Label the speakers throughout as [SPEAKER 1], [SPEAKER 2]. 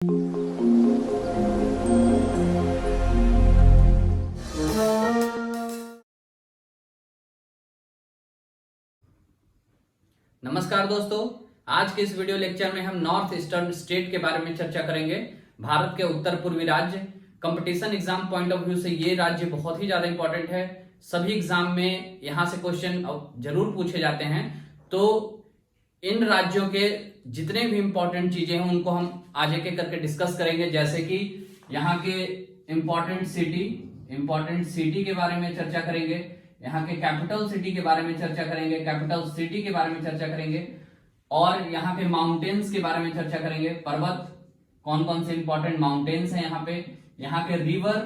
[SPEAKER 1] नमस्कार दोस्तों, आज के इस वीडियो लेक्चर में हम नॉर्थ ईस्टर्न स्टेट के बारे में चर्चा करेंगे। भारत के उत्तर पूर्वी राज्य। Competition exam point of view से ये राज्य बहुत ही ज्यादा इंपॉर्टेंट है। सभी एग्जाम में यहाँ से क्वेश्चन जरूर पूछे जाते हैं। तो इन राज्यों के जितने भी इंपॉर्टेंट चीजें हैं उनको हम आज एक एक करके डिस्कस करेंगे। जैसे कि यहाँ के इंपॉर्टेंट सिटी के बारे में चर्चा करेंगे, यहाँ के कैपिटल सिटी के बारे में चर्चा करेंगे, कैपिटल सिटी के बारे में चर्चा करेंगे, और यहाँ पे माउंटेन्स के बारे में चर्चा करेंगे। पर्वत, कौन कौन से इंपॉर्टेंट माउंटेन्स हैं यहाँ पे, यहाँ के रिवर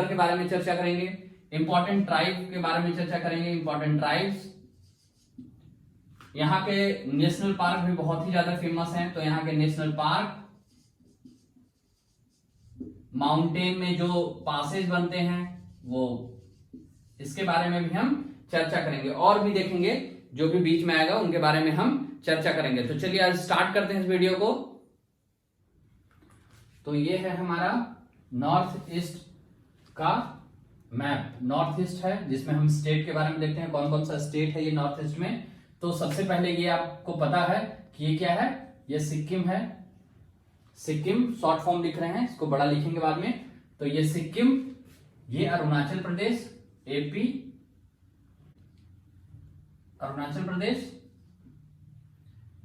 [SPEAKER 1] के बारे में चर्चा करेंगे, इंपॉर्टेंट ट्राइब के बारे में चर्चा करेंगे, इंपॉर्टेंट ट्राइब्स। यहाँ के नेशनल पार्क भी बहुत ही ज्यादा फेमस हैं, तो यहाँ के नेशनल पार्क, माउंटेन में जो पासेज बनते हैं वो, इसके बारे में भी हम चर्चा करेंगे। और भी देखेंगे जो भी बीच में आएगा उनके बारे में हम चर्चा करेंगे। तो चलिए आज स्टार्ट करते हैं इस वीडियो को। तो ये है हमारा नॉर्थ ईस्ट का मैप। नॉर्थ ईस्ट है जिसमें हम स्टेट के बारे में देखते हैं, कौन कौन सा स्टेट है ये नॉर्थ ईस्ट में। तो सबसे पहले ये आपको पता है कि ये क्या है, ये सिक्किम है। सिक्किम शॉर्ट फॉर्म लिख रहे हैं, इसको बड़ा लिखेंगे बाद में। तो ये सिक्किम, ये अरुणाचल प्रदेश, एपी, अरुणाचल प्रदेश,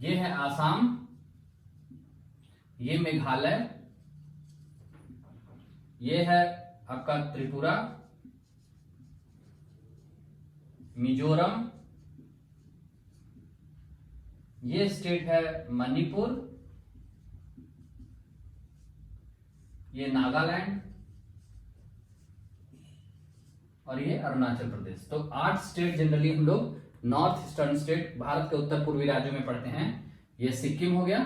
[SPEAKER 1] ये है आसाम, ये मेघालय, ये है आपका त्रिपुरा, मिजोरम, ये स्टेट है मणिपुर, ये नागालैंड, और ये अरुणाचल प्रदेश। तो 8 स्टेट जनरली हम लोग नॉर्थ ईस्टर्न स्टेट, भारत के उत्तर पूर्वी राज्यों में पढ़ते हैं। ये सिक्किम हो गया।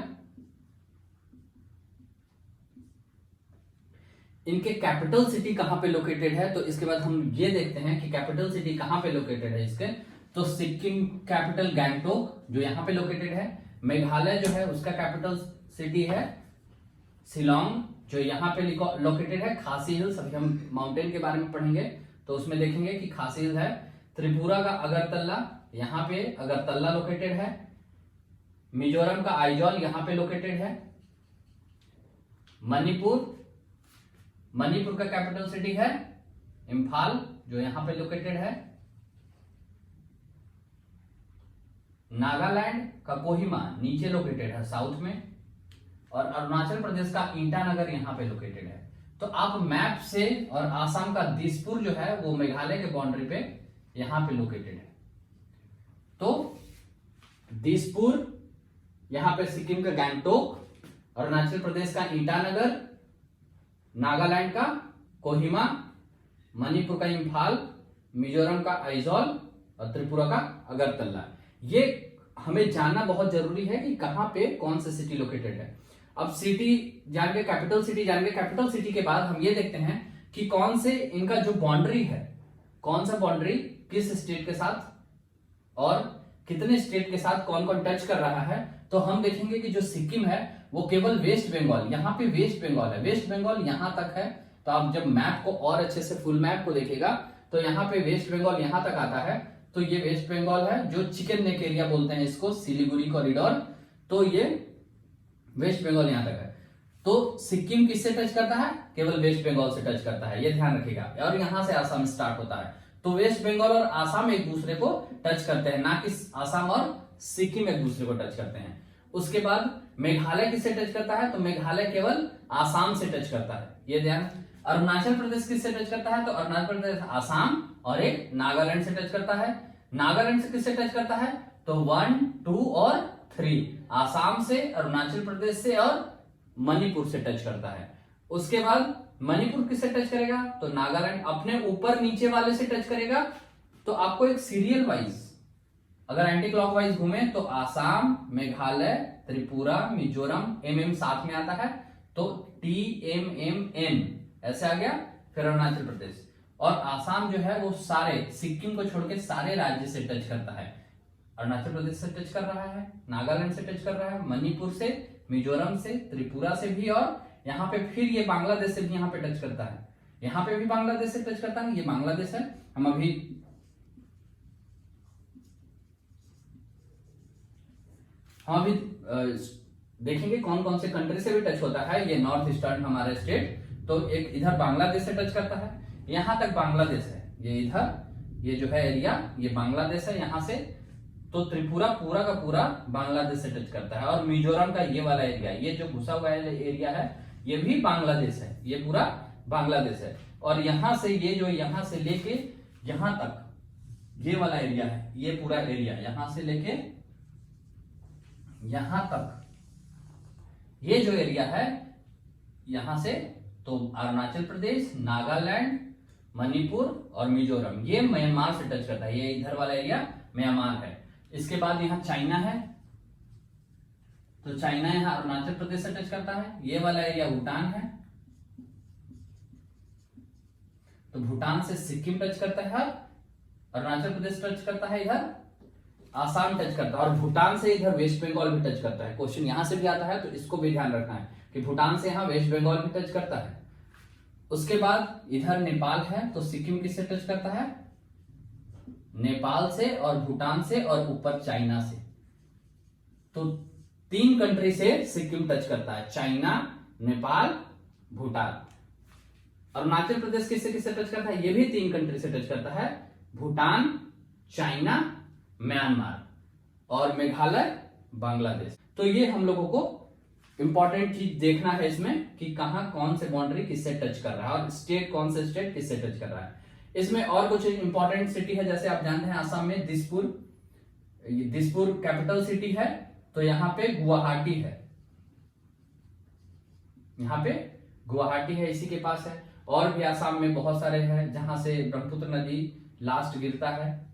[SPEAKER 1] इनके कैपिटल सिटी कहां पे लोकेटेड है, तो इसके बाद हम ये देखते हैं कि कैपिटल सिटी कहां पे लोकेटेड है इसके। तो सिक्किम कैपिटल गैंगटोक जो यहां पे लोकेटेड है। मेघालय जो है उसका कैपिटल सिटी है शिलोंग जो यहां पे लोकेटेड है। खासी हिल्स, अभी हम माउंटेन के बारे में पढ़ेंगे तो उसमें देखेंगे कि खासी हिल्स है। त्रिपुरा का अगरतला, यहां पे अगरतला लोकेटेड है। मिजोरम का आइजॉल यहां पे लोकेटेड है। मणिपुर का कैपिटल सिटी है इम्फाल जो यहां पे लोकेटेड है। नागालैंड का कोहिमा नीचे लोकेटेड है साउथ में, और अरुणाचल प्रदेश का ईटानगर यहां पे लोकेटेड है। तो आप मैप से, और आसाम का दिसपुर जो है वो मेघालय के बाउंड्री पे यहां पे लोकेटेड है। तो दिसपुर, यहां पे सिक्किम का गैंगटोक, अरुणाचल प्रदेश का ईटानगर, नागालैंड का कोहिमा, मणिपुर का इम्फाल, मिजोरम का आइजॉल और त्रिपुरा का अगरतला। ये हमें जानना बहुत जरूरी है कि कहां पे कौन सा सिटी लोकेटेड है। अब सिटी जान के, कैपिटल सिटी जान के, कैपिटल सिटी के बाद हम ये देखते हैं कि कौन से इनका जो बाउंड्री है, कौन सा बाउंड्री किस स्टेट के साथ और कितने स्टेट के साथ कौन कौन टच कर रहा है। तो हम देखेंगे कि जो सिक्किम है वो केवल वेस्ट बंगाल, यहाँ पे वेस्ट बंगाल है, वेस्ट बंगाल यहां तक है। तो आप जब मैप को और अच्छे से फुल मैप को देखेगा तो यहाँ पे वेस्ट बंगाल यहां तक आता है। तो ये वेस्ट बंगाल है जो चिकन नेक एरिया बोलते हैं इसको, सिलीगुड़ी कॉरिडोर। तो ये वेस्ट बंगाल यहां तक है। तो सिक्किम किससे टच करता है, केवल वेस्ट बंगाल से टच करता है, ये ध्यान रखिएगा। और यहां से आसाम स्टार्ट होता है। तो वेस्ट बंगाल और आसाम एक दूसरे को टच करते हैं, ना कि आसाम और सिक्किम एक दूसरे को टच करते हैं। उसके बाद मेघालय किससे टच करता है, तो मेघालय केवल आसाम से टच करता है, ये ध्यान। अरुणाचल प्रदेश किससे टच करता है, तो अरुणाचल प्रदेश आसाम और एक नागालैंड से टच करता है। नागालैंड से किससे टच करता है, तो 1, 2 और 3 आसाम से, अरुणाचल प्रदेश से और मणिपुर से टच करता है। उसके बाद मणिपुर किससे टच करेगा, तो नागालैंड अपने ऊपर नीचे वाले से टच करेगा। तो आपको एक सीरियल वाइज अगर एंटी क्लॉकवाइज घूमे तो आसाम, मेघालय, त्रिपुरा, मिजोरम, एमएम साथ में आता है, तो TMMN ऐसे आ गया। फिर अरुणाचल प्रदेश, और आसाम जो है वो सारे सिक्किम को छोड़ के सारे राज्य से टच करता है। अरुणाचल प्रदेश से टच कर रहा है, नागालैंड से टच कर रहा है, मणिपुर से, मिजोरम से, त्रिपुरा से भी, और यहाँ पे फिर ये बांग्लादेश से भी यहाँ पे टच करता है। यहाँ पे भी बांग्लादेश से टच करता है, ये बांग्लादेश है। हम अभी देखेंगे कौन कौन से कंट्री से भी टच होता है। ये नॉर्थ ईस्टर्न हमारे स्टेट, तो एक इधर बांग्लादेश से टच करता है, यहां तक बांग्लादेश है, ये इधर ये जो है एरिया ये बांग्लादेश है यहां से, तो त्रिपुरा पूरा का पूरा बांग्लादेश से टच करता है। और मिजोरम का ये वाला एरिया, ये जो घुसा हुआ एरिया है ये भी बांग्लादेश है, ये पूरा बांग्लादेश है। और यहां से ये जो यहां से लेके यहां तक ये वाला एरिया है, ये पूरा एरिया यहां से लेके यहां तक ये जो एरिया है यहां से, तो अरुणाचल प्रदेश, नागालैंड, मणिपुर और मिजोरम ये म्यांमार से टच करता है। ये इधर वाला एरिया म्यांमार है। इसके बाद यहां चाइना है, तो चाइना यहां अरुणाचल प्रदेश से टच करता है। ये वाला एरिया भूटान है, तो भूटान से सिक्किम टच करता है, अरुणाचल प्रदेश टच करता है, इधर आसाम टच करता है, और भूटान से इधर वेस्ट बंगाल भी टच करता है। क्वेश्चन यहां से भी आता है, तो इसको भी ध्यान रखना है कि भूटान से यहां वेस्ट बंगाल भी टच करता है। उसके बाद इधर नेपाल है, तो सिक्किम किससे टच करता है? नेपाल से और भूटान से और ऊपर चाइना से। तो 3 कंट्री से सिक्किम टच करता है, चाइना, नेपाल, भूटान। अरुणाचल प्रदेश किससे किससे टच करता है? ये भी 3 कंट्री से टच करता है, भूटान, चाइना, म्यांमार, और मेघालय, बांग्लादेश। तो ये हम लोगों को इंपॉर्टेंट चीज देखना है इसमें कि कहां कौन से बाउंड्री किससे टच कर रहा है और स्टेट कौन से स्टेट किससे टच कर रहा है। इसमें और कुछ इंपॉर्टेंट सिटी है, जैसे आप जानते हैं आसाम में दिसपुर, दिसपुर कैपिटल सिटी है, तो यहां पे गुवाहाटी है, यहां पे गुवाहाटी है, इसी के पास है। और भी आसाम में बहुत सारे हैं जहां से ब्रह्मपुत्र नदी लास्ट गिरता है,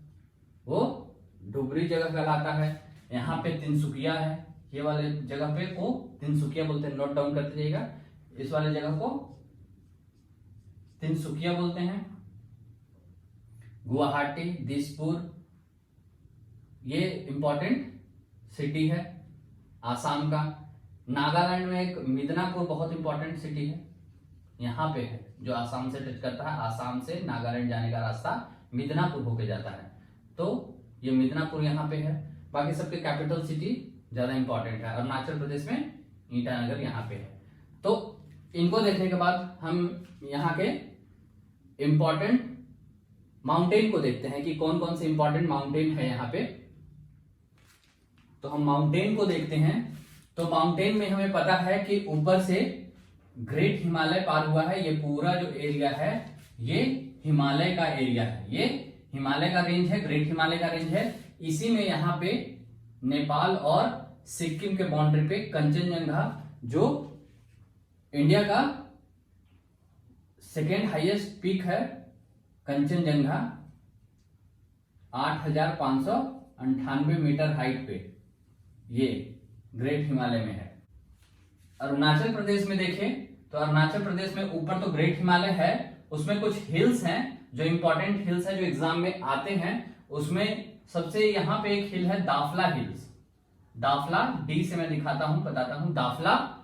[SPEAKER 1] वो डुबरी जगह कहलाता है। यहाँ पे तिनसुकिया है, ये वाले जगह पे को तिनसुकिया बोलते हैं, नोट डाउन करते जाइएगा, इस वाले जगह को तिनसुकिया बोलते हैं। गुवाहाटी, दिसपुर, ये इंपॉर्टेंट सिटी है आसाम का। नागालैंड में एक मिदनापुर बहुत इंपॉर्टेंट सिटी है, यहाँ पे है, जो आसाम से टच करता है। आसाम से नागालैंड जाने का रास्ता मिदनापुर होके जाता है, तो ये मिदनापुर यहाँ पे है। बाकी सबके कैपिटल सिटी ज्यादा इंपॉर्टेंट है। अरुणाचल प्रदेश में ईटानगर यहाँ पे है। तो इनको देखने के बाद हम यहाँ के इंपॉर्टेंट माउंटेन को देखते हैं कि कौन कौन से इंपॉर्टेंट माउंटेन है यहाँ पे। तो हम माउंटेन को देखते हैं, तो माउंटेन में हमें पता है कि ऊपर से ग्रेट हिमालय पार हुआ है। ये पूरा जो एरिया है ये हिमालय का एरिया है, ये हिमालय का रेंज है, ग्रेट हिमालय का रेंज है। इसी में यहाँ पे नेपाल और सिक्किम के बाउंड्री पे कंचनजंगा, जो इंडिया का सेकेंड हाईएस्ट पीक है, कंचनजंगा 8,598 मीटर हाइट पे ये ग्रेट हिमालय में है। अरुणाचल प्रदेश में देखें तो अरुणाचल प्रदेश में ऊपर तो ग्रेट हिमालय है, उसमें कुछ हिल्स हैं जो इंपॉर्टेंट हिल्स हैं जो एग्जाम में आते हैं। उसमें सबसे यहाँ पे एक हिल है दाफला हिल्स, दाफला, डी से मैं दिखाता हूं, बताता हूं, दाफला।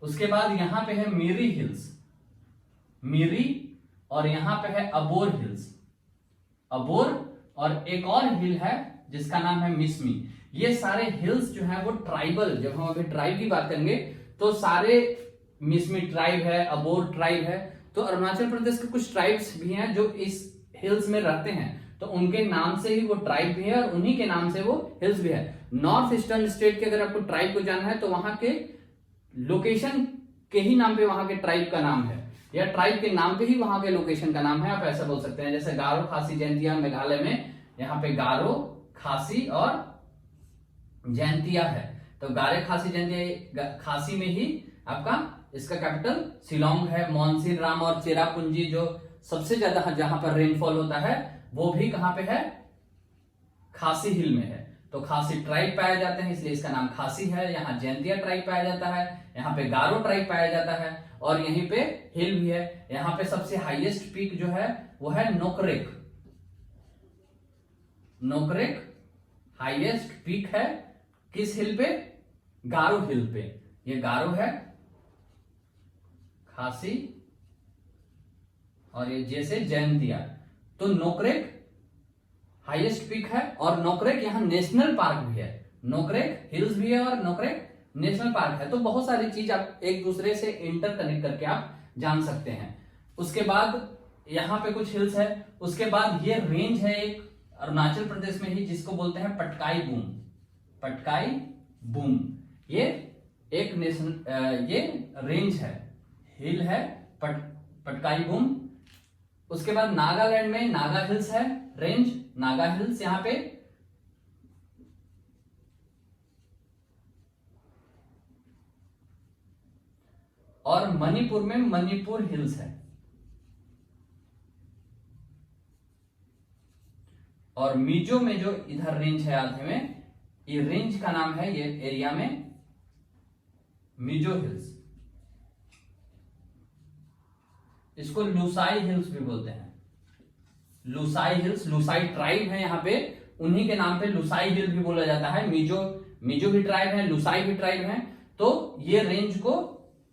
[SPEAKER 1] उसके बाद यहाँ पे है मीरी हिल्स, मीरी, और यहाँ पे है अबोर हिल्स, अबोर, और एक और हिल है जिसका नाम है मिसमी। ये सारे हिल्स जो है वो ट्राइबल, जब हम अभी ट्राइब की बात करेंगे तो सारे मिसमी ट्राइब है, अबोर ट्राइब है। तो अरुणाचल प्रदेश के कुछ ट्राइब्स भी हैं जो इस हिल्स में रहते हैं, तो उनके नाम से ही वो ट्राइब भी है और उन्हीं के नाम से वो हिल्स भी है। नॉर्थ ईस्टर्न स्टेट के अगर आपको ट्राइब को जानना है तो वहां के लोकेशन के ही नाम पे वहां के ट्राइब का नाम है, या ट्राइब के नाम पे ही वहां के लोकेशन का नाम है, आप ऐसा बोल सकते हैं। जैसे गारो, खासी, जैंतिया मेघालय में, यहाँ पे गारो, खासी और जैंतिया है। तो गारे, खासी, जैंतिया, खासी में ही आपका इसका कैपिटल शिलोंग है। मोनसिन राम और चेरापूंजी जो सबसे ज्यादा जहां पर रेनफॉल होता है वो भी कहां पे है? खासी हिल में है। तो खासी ट्राइब पाए जाते हैं इसलिए इसका नाम खासी है। यहाँ जैंतिया ट्राइब पाया जाता है, यहाँ पे गारो ट्राइब पाया जाता है, और यहीं पे हिल भी है। यहाँ पे सबसे हाईएस्ट पीक जो है वो है नोकरेक, नोकरेक हाईएस्ट पीक है किस हिल पे? गारो हिल पे। ये गारो है, खासी, और ये जैसे जयंतिया। तो नोकरेक हाईएस्ट पीक है, और नोकरेक यहाँ नेशनल पार्क भी है, नोकरेक हिल्स भी है और नोकरेक नेशनल पार्क है। तो बहुत सारी चीज आप एक दूसरे से इंटरकनेक्ट करके आप जान सकते हैं। उसके बाद यहाँ पे कुछ हिल्स है, उसके बाद ये रेंज है एक अरुणाचल प्रदेश में ही जिसको बोलते हैं पटकाई बूम। पटकाई बूम ये एक नेशनल ये रेंज है, हिल है पटकाई बूम। उसके बाद नागालैंड में नागा हिल्स है, रेंज नागा हिल्स यहां पे। और मणिपुर में मणिपुर हिल्स है। और मिजो में जो इधर रेंज है आधे में, ये रेंज का नाम है, ये एरिया में मिजो हिल्स। इसको लुसाई हिल्स भी बोलते हैं, लुसाई हिल्स। लुसाई ट्राइब है यहाँ पे, उन्हीं के नाम पे लुसाई हिल भी बोला जाता है। मिजो भी ट्राइब है, लुसाई भी ट्राइब है। तो ये रेंज को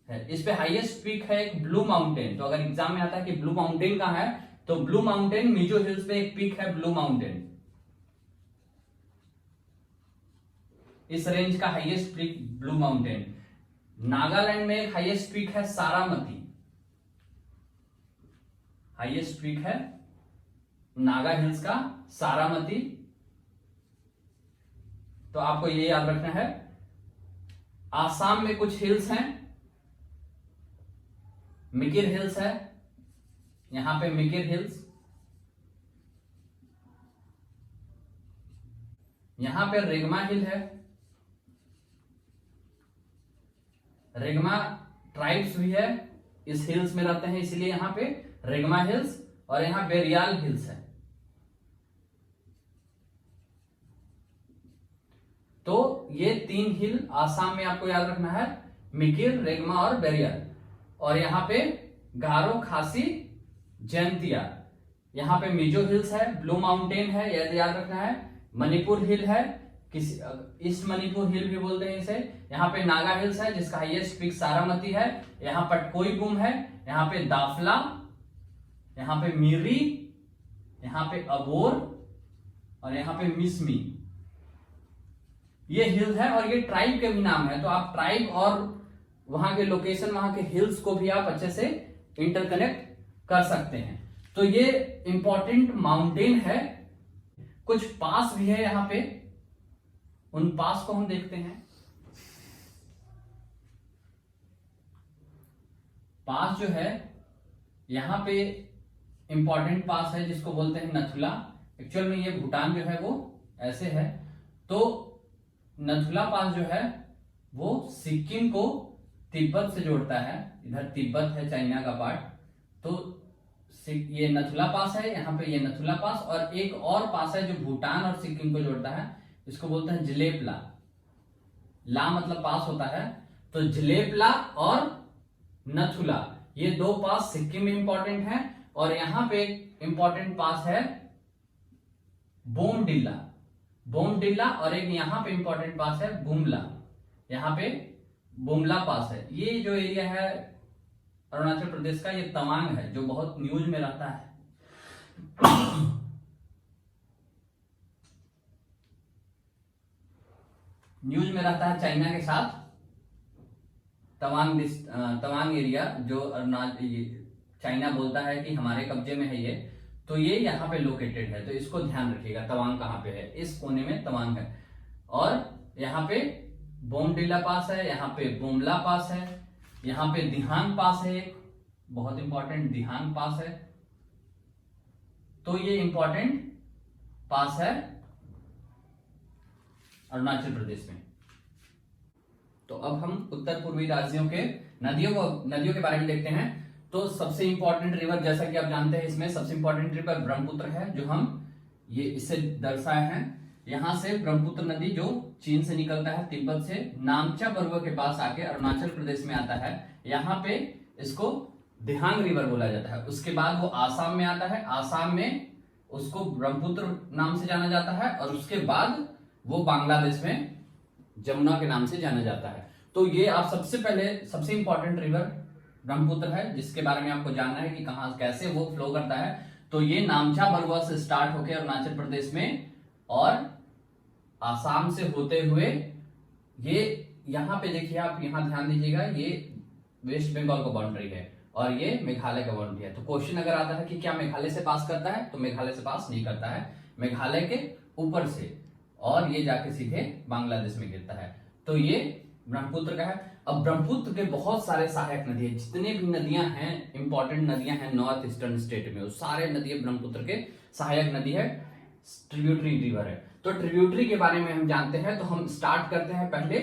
[SPEAKER 1] है, इस पे हाईएस्ट पीक है एक ब्लू माउंटेन। तो अगर एग्जाम में आता है कि ब्लू माउंटेन कहां है, तो ब्लू माउंटेन मिजो हिल्स पे एक पीक है, ब्लू माउंटेन। इस रेंज का highest peak blue mountain. Nagaland में एक हाईएस्ट पीक है सारामती, हाईएस्ट पीक है नागा हिल्स का सारामती। तो आपको ये याद रखना है। आसाम में कुछ हिल्स हैं, मिकिर हिल्स है, यहां पे मिकिर हिल्स। यहां पे रेगमा हिल है, रेगमा ट्राइब्स भी है, इस हिल्स में रहते हैं, इसलिए यहां पे रेगमा हिल्स। और यहां बेरियाल हिल्स है। तो ये 3 हिल आसाम में आपको याद रखना है, मिकिर, रेगमा और बेरियाल। और यहां पे गारो, खासी, जयंतिया। यहां पे मिजो हिल्स है, ब्लू माउंटेन है, याद रखना है। मणिपुर हिल है, किसी ईस्ट मणिपुर हिल भी बोलते हैं इसे। यहाँ पे नागा हिल्स है जिसका हाईएस्ट पीक सारामती है। यहाँ पटकोई बूम है, यहाँ पे दाफला, यहाँ पे मिरी, यहाँ पे अबोर और यहाँ पे मिसमी। ये हिल्स है और ये ट्राइब के भी नाम है। तो आप ट्राइब और वहां के लोकेशन, वहां के हिल्स को भी आप अच्छे से इंटरकनेक्ट कर सकते हैं। तो ये इंपॉर्टेंट माउंटेन है। कुछ पास भी है यहां पे, उन पास को हम देखते हैं। पास जो है यहां पे इंपॉर्टेंट पास है जिसको बोलते हैं नथुला। एक्चुअल में ये भूटान जो है वो ऐसे है। तो नथुला पास जो है वो सिक्किम को तिब्बत से जोड़ता है। इधर तिब्बत है, चाइना का पार्ट। तो ये नथुला पास है, यहाँ पे ये नथुला पास। और एक और पास है जो भूटान और सिक्किम को जोड़ता है, इसको बोलते हैं जलेपला। ला मतलब पास होता है। तो जलेपला और नथुला, ये 2 पास सिक्किम में इंपॉर्टेंट है। और यहां पे इंपॉर्टेंट पास है बोमडिल्ला, बोमडिल्ला। और एक यहां पे इंपॉर्टेंट पास है बुमला, यहां पे बुमला पास है। ये जो एरिया है अरुणाचल प्रदेश का, ये तवांग है जो बहुत न्यूज में रहता है। न्यूज में रहता है चाइना के साथ। तवांग एरिया जो चाइना बोलता है कि हमारे कब्जे में है ये, तो ये यहाँ पे लोकेटेड है। तो इसको ध्यान रखिएगा, तवांग कहाँ पे है, इस कोने में तवांग है। और यहाँ पे बोमडिला पास है, यहाँ पे बुमला पास है, यहाँ पे दिहांग पास है, एक बहुत इंपॉर्टेंट दिहांग पास है। तो ये इंपॉर्टेंट पास है अरुणाचल प्रदेश में। तो अब हम उत्तर पूर्वी राज्यों के नदियों के बारे में देखते हैं। तो सबसे इंपॉर्टेंट रिवर, जैसा कि आप जानते हैं, इसमें सबसे इंपॉर्टेंट रिवर ब्रह्मपुत्र है, जो हम ये इससे दर्शाए हैं। यहां से ब्रह्मपुत्र नदी जो चीन से निकलता है, तिब्बत से, नामचा पर्वत के पास आके अरुणाचल प्रदेश में आता है। यहाँ पे इसको दिहांग रिवर बोला जाता है। उसके बाद वो आसाम में आता है, आसाम में उसको ब्रह्मपुत्र नाम से जाना जाता है। और उसके बाद वो बांग्लादेश में जमुना के नाम से जाना जाता है। तो तो ये आप सबसे पहले सबसे इंपॉर्टेंट रिवर ब्रह्मपुत्र है, जिसके बारे में आपको जानना है कि कहां कैसे वो फ्लो करता है। तो ये नामचा बरुआ से स्टार्ट होकर अरुणाचल प्रदेश में और आसाम से होते हुए ये यहाँ पे देखिए, आप यहाँ ध्यान दीजिएगा, ये वेस्ट बंगाल का बाउंड्री है और ये मेघालय का बाउंड्री है। तो क्वेश्चन अगर आता है कि क्या मेघालय से पास करता है, तो मेघालय से पास नहीं करता है, मेघालय के ऊपर से, और ये जाके सीधे बांग्लादेश में गिरता है। तो ये ब्रह्मपुत्र का है। अब ब्रह्मपुत्र के बहुत सारे सहायक नदी है, जितने भी नदियां हैं, इंपॉर्टेंट नदियां हैं नॉर्थ ईस्टर्न स्टेट में, वो सारे नदी ब्रह्मपुत्र के सहायक नदी है, ट्रिब्यूटरी रिवर है। तो ट्रिब्यूटरी के बारे में हम जानते हैं, तो हम स्टार्ट करते हैं पहले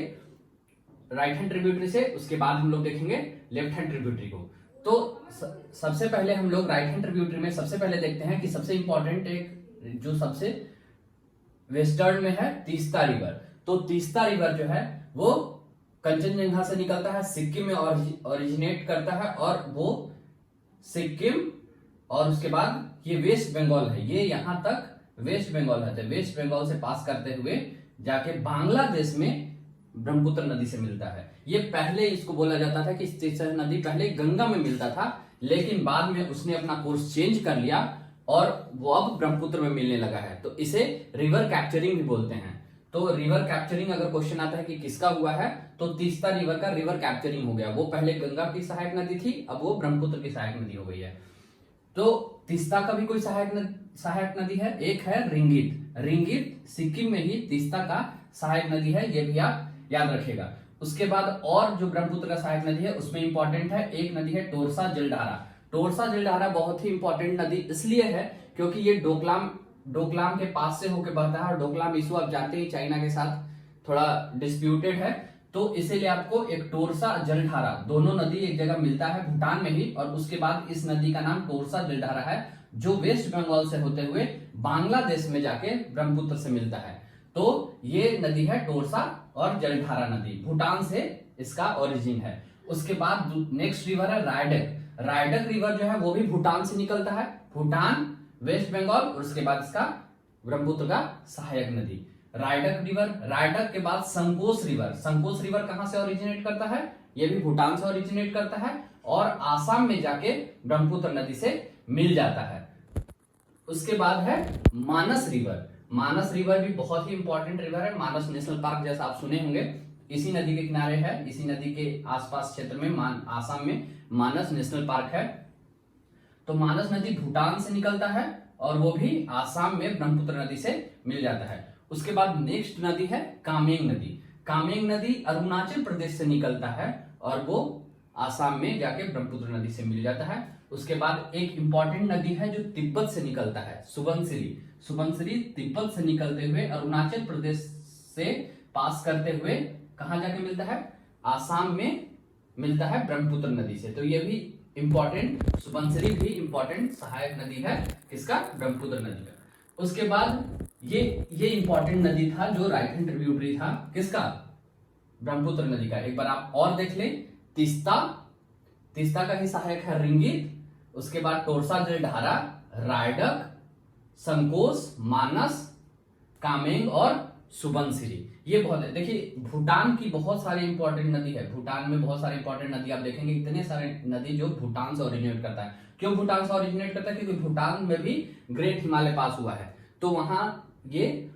[SPEAKER 1] राइट हैंड ट्रिब्यूटरी से, उसके बाद हम लोग देखेंगे लेफ्ट हैंड ट्रिब्यूटरी को। तो सबसे पहले हम लोग राइट हैंड ट्रिब्यूटरी में सबसे पहले देखते हैं कि सबसे इंपॉर्टेंट एक जो सबसे वेस्टर्न में है तीस्ता रिवर। तो तीस्ता रिवर जो है वो कंचनजंगा से निकलता है, सिक्किम में ओरिजिनेट करता है, और वो सिक्किम और उसके बाद ये वेस्ट बंगाल है, ये यहां तक वेस्ट बंगाल है, तो वेस्ट बंगाल से पास करते हुए जाके बांग्लादेश में ब्रह्मपुत्र नदी से मिलता है। ये पहले इसको बोला जाता था कि तीस्ता नदी पहले गंगा में मिलता था, लेकिन बाद में उसने अपना कोर्स चेंज कर लिया और वो अब ब्रह्मपुत्र में मिलने लगा है। तो इसे रिवर कैप्चरिंग भी बोलते हैं। तो रिवर कैप्चरिंग अगर क्वेश्चन आता है कि किसका हुआ है, तो तीस्ता रिवर का रिवर कैप्चरिंग हो गया। वो पहले गंगा की सहायक नदी थी, अब वो ब्रह्मपुत्र की सहायक नदी हो गई है। तो तीस्ता का भी कोई सहायक नदी है, एक है रिंगित। रिंगित सिक्किम में ही तीस्ता का सहायक नदी है, ये भी आप याद रखिएगा। उसके बाद और जो ब्रह्मपुत्र का सहायक नदी है उसमें इंपॉर्टेंट है, एक नदी है टोरसा जलधारा। टोरसा जलधारा बहुत ही इंपॉर्टेंट नदी इसलिए है क्योंकि ये डोकलाम के पास से होकर बहता है, और डोकलाम इशू आप जानते हैं चाइना के साथ थोड़ा डिस्प्यूटेड है, तो इसीलिए आपको एक टोरसा जलधारा, दोनों नदी एक जगह मिलता है भूटान में ही, और उसके बाद इस नदी का नाम टोरसा जलधारा है, जो वेस्ट बंगाल से होते हुए बांग्लादेश में जाके ब्रह्मपुत्र से मिलता है। तो ये नदी है टोरसा और जलधारा नदी, भूटान से इसका ओरिजिन है। उसके बाद नेक्स्ट रिवर है रायडक। रायडक रिवर जो है वो भी भूटान से निकलता है, भूटान, वेस्ट बंगाल, और उसके बाद इसका ब्रह्मपुत्र का सहायक नदी रायडक रिवर। रायडक के बाद संकोच रिवर। संकोच रिवर कहां से ओरिजिनेट करता है, ये भी भूटान से ओरिजिनेट करता है और आसाम में जाके ब्रह्मपुत्र नदी से मिल जाता है। उसके बाद है मानस रिवर। मानस रिवर भी बहुत ही इंपॉर्टेंट रिवर है। मानस नेशनल पार्क जैसा आप सुने होंगे, इसी नदी के किनारे है, इसी नदी के आसपास क्षेत्र में आसाम में मानस नेशनल पार्क है। तो मानस नदी भूटान से निकलता है और वो भी आसाम में ब्रह्मपुत्र नदी से मिल जाता है। उसके बाद नेक्स्ट नदी है कामेंग नदी। कामेंग नदी अरुणाचल प्रदेश से निकलता है और वो आसाम में जाके ब्रह्मपुत्र नदी से मिल जाता है। उसके बाद एक इंपॉर्टेंट नदी है जो तिब्बत से निकलता है, सुबनसिरी। सुबनसिरी तिब्बत से निकलते हुए अरुणाचल प्रदेश से पास करते हुए कहां जाके मिलता है, आसाम में मिलता है ब्रह्मपुत्र नदी से। तो ये भी इंपॉर्टेंट, सुबनसिरी भी इंपॉर्टेंट सहायक नदी है किसका, ब्रह्मपुत्र नदी का। उसके बाद ये इंपॉर्टेंट नदी था जो राइट हैंड ट्रिब्यूटरी था किसका, ब्रह्मपुत्र नदी का। एक बार आप और देख लें, तीस्ता, तीस्ता का ही सहायक है रिंगित, उसके बाद टोरसा जलधारा, रायडक, संकोच, मानस, कामेंग और सुबनसिरी। ये बहुत है। देखिए भूटान की बहुत सारी इंपॉर्टेंट नदी है, भूटान में बहुत सारी इंपॉर्टेंट नदी आप देखेंगे, इतने सारे नदी जो भूटान से ओरिजिनेट करता है। क्यों भूटान से ओरिजिनेट करता है, क्योंकि भूटान में भी ग्रेट हिमालय पास हुआ है, तो वहां ये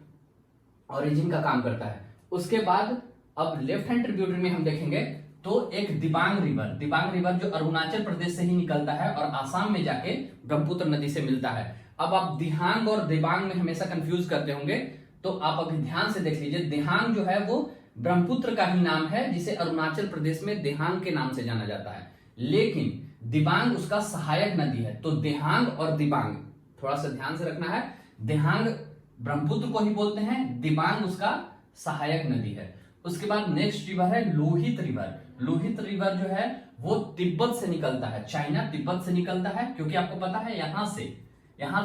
[SPEAKER 1] ओरिजिन का काम करता है। उसके बाद अब लेफ्ट हैंड ट्रिब्यूटरी में हम देखेंगे तो एक दिबांग रिवर। दिबांग रिवर जो अरुणाचल प्रदेश से ही निकलता है और आसाम में जाके ब्रह्मपुत्र नदी से मिलता है। अब आप दिहांग और दिबांग में हमेशा कंफ्यूज करते होंगे, तो आप अभी ध्यान से देख लीजिए। दिहांग जो है वो ब्रह्मपुत्र का ही नाम है, जिसे अरुणाचल प्रदेश में दिहांग के नाम से जाना जाता है, लेकिन दिबांग उसका सहायक नदी है। तो दिहांग और दिबांग थोड़ा सा ध्यान से रखना है, दिहांग ब्रह्मपुत्र को ही बोलते हैं, दिबांग उसका सहायक नदी है। उसके बाद नेक्स्ट रिवर है लोहित रिवर। लोहित रिवर जो है वो तिब्बत से निकलता है, चाइना तिब्बत से निकलता है, क्योंकि आपको पता है यहां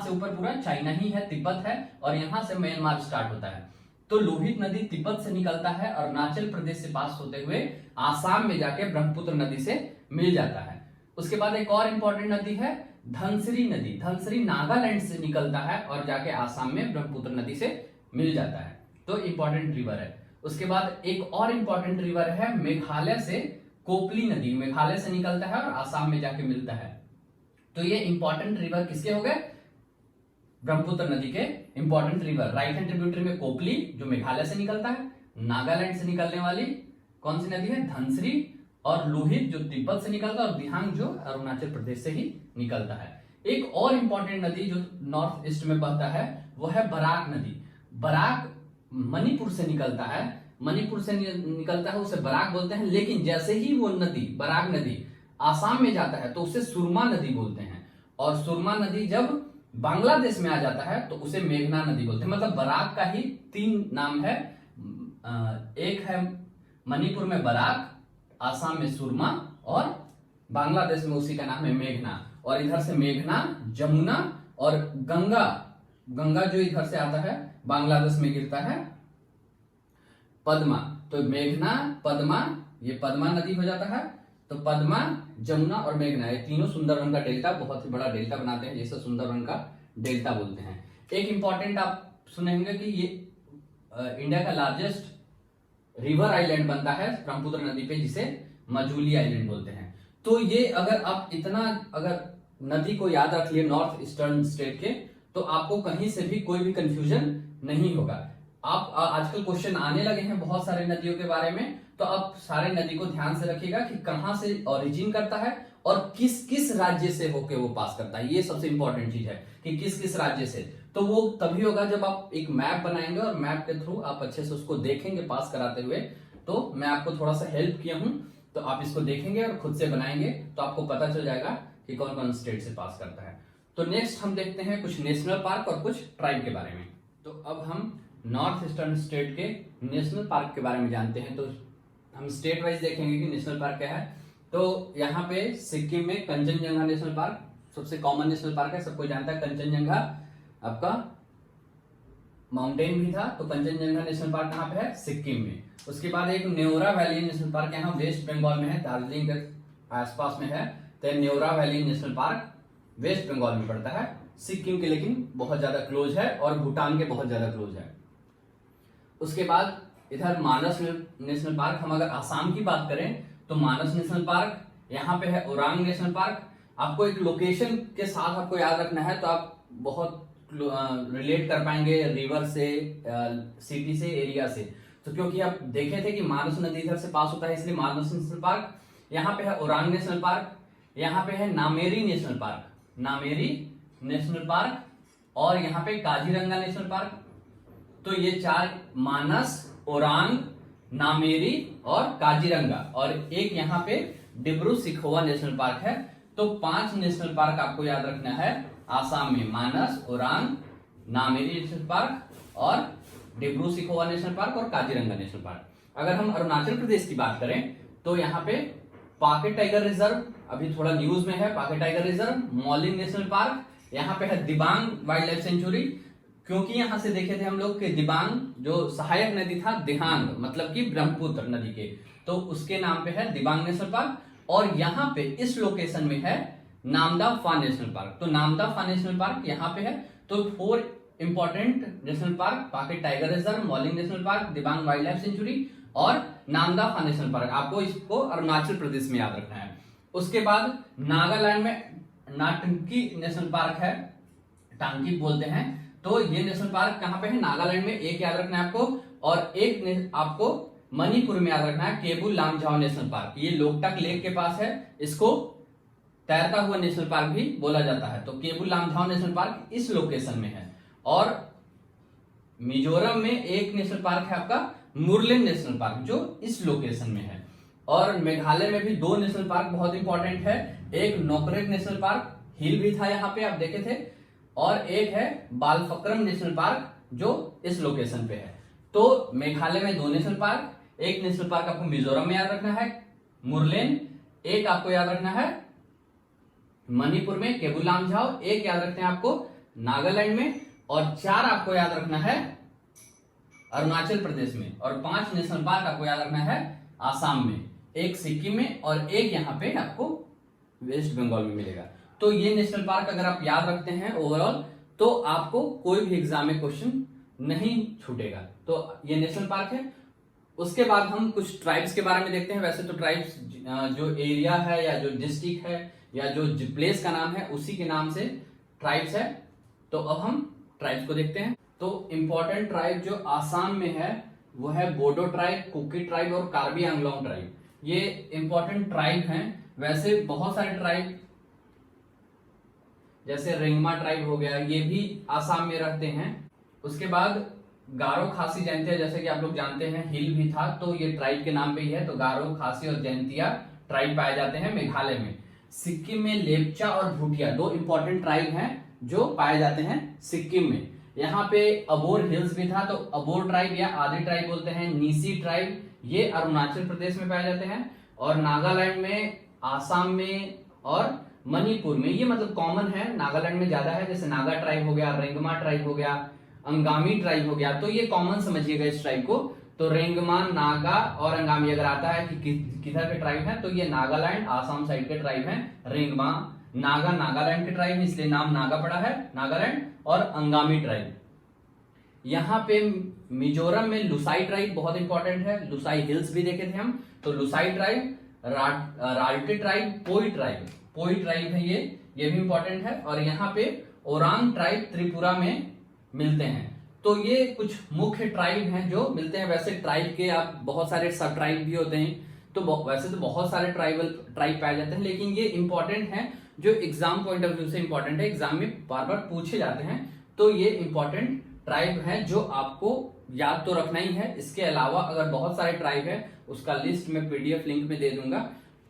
[SPEAKER 1] से ऊपर पूरा चाइना ही है, तिब्बत है, और यहां से म्यांमार स्टार्ट होता है। तो लोहित नदी तिब्बत से निकलता है, अरुणाचल प्रदेश से पास होते हुए आसाम में जाके ब्रह्मपुत्र नदी से मिल जाता है। उसके बाद एक और इंपॉर्टेंट नदी है धनसिरी नदी। धनसिरी नागालैंड से निकलता है और जाके आसाम में ब्रह्मपुत्र नदी से मिल जाता है। तो इंपॉर्टेंट रिवर है। उसके बाद एक और इंपॉर्टेंट रिवर है मेघालय से कोपली नदी, मेघालय से निकलता है और आसाम में जाके मिलता है। तो ये इंपॉर्टेंट रिवर किसके हो गए? ब्रह्मपुत्र नदी के important river. Right hand tributary में कोपली जो मेघालय से निकलता है, नागालैंड से निकलने वाली कौन सी नदी है? धनश्री, और लोहित जो तिब्बत से निकलता है, और दिहांग जो अरुणाचल प्रदेश से ही निकलता है। एक और इंपॉर्टेंट नदी जो नॉर्थ ईस्ट में बहता है वो है बराक नदी। बराक मणिपुर से निकलता है, मणिपुर से निकलता है, उसे बराक बोलते हैं। लेकिन जैसे ही वो नदी, बराक नदी आसाम में जाता है तो उसे सुरमा नदी बोलते हैं, और सुरमा नदी जब बांग्लादेश में आ जाता है तो उसे मेघना नदी बोलते हैं। मतलब बराक का ही 3 नाम है, एक है मणिपुर में बराक, आसाम में सुरमा, और बांग्लादेश में उसी का नाम है मेघना। और इधर से मेघना, जमुना और गंगा, गंगा जो इधर से आता है बांग्लादेश में गिरता है पद्मा। तो मेघना, पद्मा, ये पद्मा नदी हो जाता है। तो पद्मा, जमुना और मेघना, ये तीनों सुंदरवन का डेल्टा, बहुत ही बड़ा डेल्टा बनाते हैं, जिसे सुंदरवन का डेल्टा बोलते हैं। एक इंपॉर्टेंट आप सुनेंगे कि ये इंडिया का लार्जेस्ट रिवर आइलैंड बनता है ब्रह्मपुत्र नदी पे, जिसे मजूली आइलैंड बोलते हैं। तो ये अगर आप इतना अगर नदी को याद रख लिए नॉर्थ ईस्टर्न स्टेट के, तो आपको कहीं से भी कोई भी कंफ्यूजन नहीं होगा। आप आजकल क्वेश्चन आने लगे हैं बहुत सारे नदियों के बारे में, तो आप सारे नदी को ध्यान से रखिएगा कि कहां से ओरिजिन करता है और किस किस राज्य से होके वो पास करता है। ये सबसे इंपॉर्टेंट चीज है कि किस किस राज्य से। तो वो तभी होगा जब आप एक मैप बनाएंगे और मैप के थ्रू आप अच्छे से उसको देखेंगे पास कराते हुए। तो मैं आपको थोड़ा सा हेल्प किया हूं, तो आप इसको देखेंगे और खुद से बनाएंगे तो आपको पता चल जाएगा कि कौन कौन स्टेट से पास करता है। तो नेक्स्ट हम देखते हैं कुछ नेशनल पार्क और कुछ ट्राइब के बारे में। तो अब हम नॉर्थ ईस्टर्न स्टेट के नेशनल पार्क के बारे में जानते हैं। तो हम स्टेट वाइज देखेंगे कि नेशनल पार्क क्या है। तो यहाँ पे सिक्किम में कंचनजंगा नेशनल पार्क सबसे कॉमन नेशनल पार्क है, सबको जानता है। कंचनजंगा आपका माउंटेन भी था, तो कंचनजंगा नेशनल पार्क कहाँ पे है? सिक्किम में। उसके बाद एक न्योरा वैली नेशनल पार्क यहाँ वेस्ट बंगाल में है, दार्जिलिंग के आसपास में है। तो Neora valley national park west Bengal में पड़ता है, सिक्किम के लेकिन बहुत ज्यादा क्लोज है और भूटान के बहुत ज्यादा क्लोज है। उसके बाद इधर मानस नेशनल पार्क, हम अगर आसाम की बात करें तो मानस नेशनल पार्क, यहाँ पे है ओरांग नेशनल पार्क। आपको एक लोकेशन के साथ आपको याद रखना है, तो आप बहुत रिलेट कर पाएंगे रिवर से, सिटी से, एरिया से। तो क्योंकि आप देखे थे कि मानस नदी इधर से पास होता है, इसलिए मानस नेशनल पार्क। यहाँ पे है ओरांग नेशनल पार्क, यहाँ पे है Nameri national park, Nameri national park, और यहाँ पे काजीरंगा नेशनल पार्क। तो ये 4 मानस, ओरांग, नामेरी और काजीरंगा, और एक यहाँ पे डिब्रू सिखोवा नेशनल पार्क है। तो 5 नेशनल पार्क आपको याद रखना है आसाम में, मानस, ओरांग, नामेरी नेशनल पार्क और डिब्रू सिखोवा नेशनल पार्क और काजीरंगा नेशनल पार्क। अगर हम अरुणाचल प्रदेश की बात करें तो यहाँ पे पाके टाइगर रिजर्व अभी थोड़ा न्यूज में है, पाके tiger reserve, Mouling national park, यहाँ पे है दिबांग वाइल्ड लाइफ सेंचुरी, क्योंकि यहां से देखे थे हम लोग कि दिबांग जो सहायक नदी था दिहांग मतलब कि ब्रह्मपुत्र नदी के, तो उसके नाम पे है दिबांग नेशनल पार्क। और यहाँ पे इस लोकेशन में है नामदफा नेशनल पार्क। तो नामदफा नेशनल पार्क यहाँ पे है। तो 4 important national park, Pakke tiger reserve, Mouling national park, Dibang wildlife sanctuary और नामदफा नेशनल पार्क, आपको इसको अरुणाचल प्रदेश में याद रखना है। उसके बाद नागालैंड में नाटंकी नेशनल पार्क है, टांकी बोलते हैं। तो ये नेशनल पार्क कहां पे है? नागालैंड में। एक याद रखना है आपको, और एक आपको मणिपुर में याद रखना है, केबुल लामझाओ नेशनल पार्क। ये लोकटक लेक के पास है, इसको तैरता हुआ नेशनल पार्क भी बोला जाता है। तो केबुल लामझाओ नेशनल पार्क इस लोकेशन में है। और मिजोरम में एक नेशनल पार्क है आपका मुरलेन नेशनल पार्क, जो इस लोकेशन में है। और मेघालय में भी 2 नेशनल पार्क बहुत इंपॉर्टेंट है, एक नोकरेक नेशनल पार्क, हिल भी था यहाँ पे आप देखे थे, और एक है बालफक्रम नेशनल पार्क जो इस लोकेशन पे है। तो मेघालय में 2 नेशनल पार्क, एक नेशनल पार्क आपको मिजोरम में याद रखना है मुरलेन, एक आपको याद रखना है मणिपुर में केबुल लामझाओ, एक याद रखना है आपको नागालैंड में, और 4 आपको याद रखना है अरुणाचल प्रदेश में, और 5 नेशनल पार्क आपको याद रखना है आसाम में, एक सिक्किम में और एक यहाँ पे आपको वेस्ट बंगाल में मिलेगा। तो ये नेशनल पार्क अगर आप याद रखते हैं ओवरऑल, तो आपको कोई भी एग्जाम में क्वेश्चन नहीं छूटेगा। तो ये नेशनल पार्क है। उसके बाद हम कुछ ट्राइब्स के बारे में देखते हैं। वैसे तो ट्राइब्स जो एरिया है या जो डिस्ट्रिक्ट है या जो प्लेस का नाम है उसी के नाम से ट्राइब्स है। तो अब हम ट्राइब्स को देखते हैं। तो इंपॉर्टेंट ट्राइब जो आसाम में है वो है बोडो ट्राइब, कुकी ट्राइब और कार्बी आंगलोंग ट्राइब। ये इंपॉर्टेंट ट्राइब हैं। वैसे बहुत सारे ट्राइब जैसे रेंगमा ट्राइब हो गया, ये भी आसाम में रहते हैं। उसके बाद गारो खासी जैंतिया, जैसे कि आप लोग जानते हैं हिल भी था, तो ये ट्राइब के नाम पे ही है। तो गारो खासी और जैंतिया ट्राइब पाए जाते हैं मेघालय में। सिक्किम में लेपचा और भूटिया दो इंपॉर्टेंट ट्राइब हैं जो पाए जाते हैं सिक्किम में। यहाँ पे अबोर हिल्स भी था, तो अबोर ट्राइब या आदि ट्राइब बोलते हैं। नीसी ट्राइब ये अरुणाचल प्रदेश में पाए जाते हैं और नागालैंड में, आसाम में और मणिपुर में। ये मतलब कॉमन है, नागालैंड में ज्यादा है। जैसे नागा ट्राइब हो गया, रेंगमा ट्राइब हो गया, अंगामी ट्राइब हो गया। तो ये कॉमन समझिएगा इस ट्राइब को। तो रेंगमा, नागा और अंगामी अगर आता है कि किधर के ट्राइब है तो ये नागालैंड आसाम साइड के ट्राइब हैं। रेंगमा, नागा नागालैंड के ट्राइब इसलिए नाम नागा पड़ा है नागालैंड, और अंगामी ट्राइब। यहाँ पे मिजोरम में लुसाई ट्राइब बहुत इंपॉर्टेंट है। लुसाई हिल्स भी देखे थे हम। तो लुसाई ट्राइब, राल्टे ट्राइब, पोई ट्राइब, पोई ट्राइब है ये भी इंपॉर्टेंट है। और यहाँ पे ओरांग ट्राइब त्रिपुरा में मिलते हैं। तो ये कुछ मुख्य ट्राइब हैं जो मिलते हैं। वैसे ट्राइब के आप बहुत सारे सब ट्राइब भी होते हैं, तो वैसे तो बहुत सारे ट्राइब पाए जाते हैं, लेकिन ये इंपॉर्टेंट है जो एग्जाम पॉइंट ऑफ व्यू से इंपॉर्टेंट है, एग्जाम में बार बार पूछे जाते हैं। तो ये इंपॉर्टेंट ट्राइब है जो आपको याद तो रखना ही है। इसके अलावा अगर बहुत सारे ट्राइब है उसका लिस्ट मैं पीडीएफ लिंक में दे दूंगा।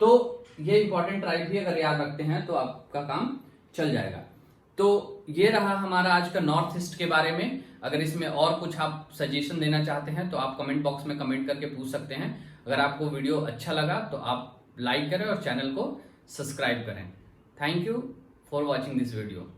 [SPEAKER 1] तो ये इंपॉर्टेंट ट्राइब भी अगर याद रखते हैं तो आपका काम चल जाएगा। तो ये रहा हमारा आज का नॉर्थ ईस्ट के बारे में। अगर इसमें और कुछ आप सजेशन देना चाहते हैं तो आप कमेंट बॉक्स में कमेंट करके पूछ सकते हैं। अगर आपको वीडियो अच्छा लगा तो आप लाइक करें और चैनल को सब्सक्राइब करें। Thank you for watching this video.